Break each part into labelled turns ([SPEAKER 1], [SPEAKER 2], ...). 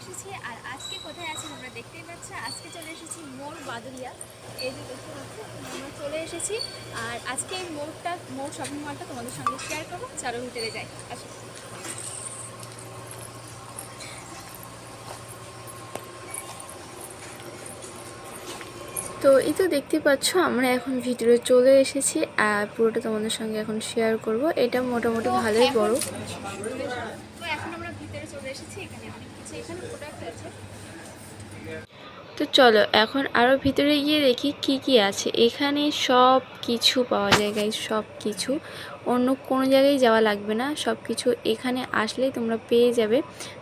[SPEAKER 1] এসেছি। আর আজকে কোথায় আছি তোমরা দেখতেই পাচ্ছ। আজকে চলে এসেছি মোর বাদুরিয়া। এই যে দেখতে পাচ্ছ আমরা চলে এসেছি। আর আজকে এই মোর শপিং মলটা তোমাদের সঙ্গে শেয়ার করবো। চলো ভিতরে যাই, আসো। তো এই তো দেখতে পাচ্ছ আমরা এখন ভিতরে চলে এসেছি আর পুরোটা তোমাদের সঙ্গে এখন শেয়ার করব। এটা মোটামুটি ভালোই বড়। তো এখন আমরা ভিতরে চলে এসেছি। এখানে অনেক কিছু এখানে প্রোডাক্ট আছে। তো চলো এখন আরও ভিতরে গিয়ে দেখি কি কি আছে। এখানে সব কিছু পাওয়া যায় গাইস, সব কিছু। অন্য কোনো জায়গায় যাওয়া লাগবে না, সব কিছু এখানে আসলেই তোমরা পেয়ে যাবে।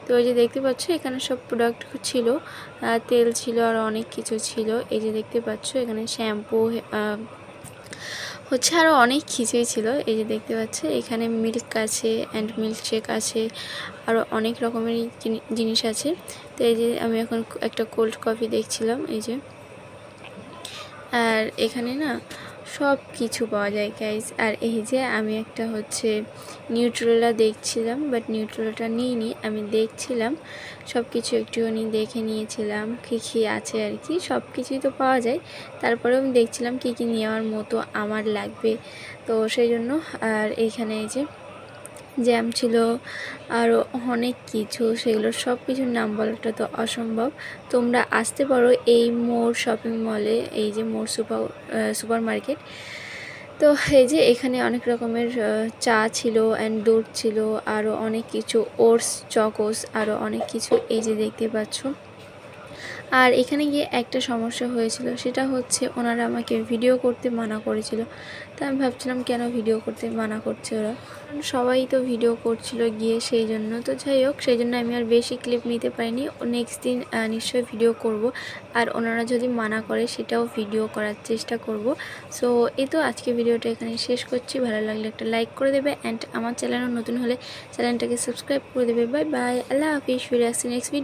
[SPEAKER 1] তো এই যে দেখতে পাচ্ছ এখানে সব প্রোডাক্ট ছিল, তেল ছিল আর অনেক কিছু ছিল। এই যে দেখতে পাচ্ছ এখানে শ্যাম্পু হচ্ছে আরও অনেক কিছুই ছিল। এই যে দেখতে পাচ্ছে এখানে মিল্ক আছে অ্যান্ড মিল্কশেক আছে, আরও অনেক রকমের জিনিস আছে। তো এই যে আমি এখন একটা কোল্ড কফি দেখছিলাম, এই যে। আর এখানে না সব কিছু পাওয়া যায় গাইস। আর এই যে আমি একটা হচ্ছে নিউট্রেলা দেখছিলাম, বাট নিউট্রেলাটা নিইনি, আমি দেখছিলাম সব কিছু একটুখানি দেখে নিয়েছিলাম কী কী আছে আর কি। সব কিছুই তো পাওয়া যায়, তারপরেও আমি দেখছিলাম কী কী নেওয়ার মতো আমার লাগবে, তো সেই জন্য। আর এইখানে এই যে জ্যাম ছিল, আরও অনেক কিছু, সেগুলোর সব কিছুর নাম বলাটা তো অসম্ভব। তোমরা আসতে পারো এই মোর শপিং মলে, এই যে মোর সুপার মার্কেট। তো এই যে এখানে অনেক রকমের চা ছিল অ্যান্ড দুধ ছিল, আরও অনেক কিছু ওটস, চকোস, আরও অনেক কিছু এই যে দেখতে পাচ্ছ। আর এখানে গিয়ে একটা সমস্যা হয়েছিল, সেটা হচ্ছে ওনারা আমাকে ভিডিও করতে মানা করেছিল। তা আমি ভাবছিলাম কেন ভিডিও করতে মানা করছে ওরা, কারণ সবাই তো ভিডিও করছিল গিয়ে, সেই জন্য। তো যাই হোক, সেই জন্য আমি আর বেশি ক্লিপ নিতে পারিনি। নেক্সট দিন নিশ্চয়ই ভিডিও করব, আর ওনারা যদি মানা করে সেটাও ভিডিও করার চেষ্টা করব। সো এই তো আজকে ভিডিওটা এখানে শেষ করছি। ভালো লাগলে একটা লাইক করে দেবে অ্যান্ড আমার চ্যানেলও নতুন হলে চ্যানেলটাকে সাবস্ক্রাইব করে দেবে। বাই বাই, আল্লাহ হাফিজ। ফিরে আসছি নেক্সট ভিডিও।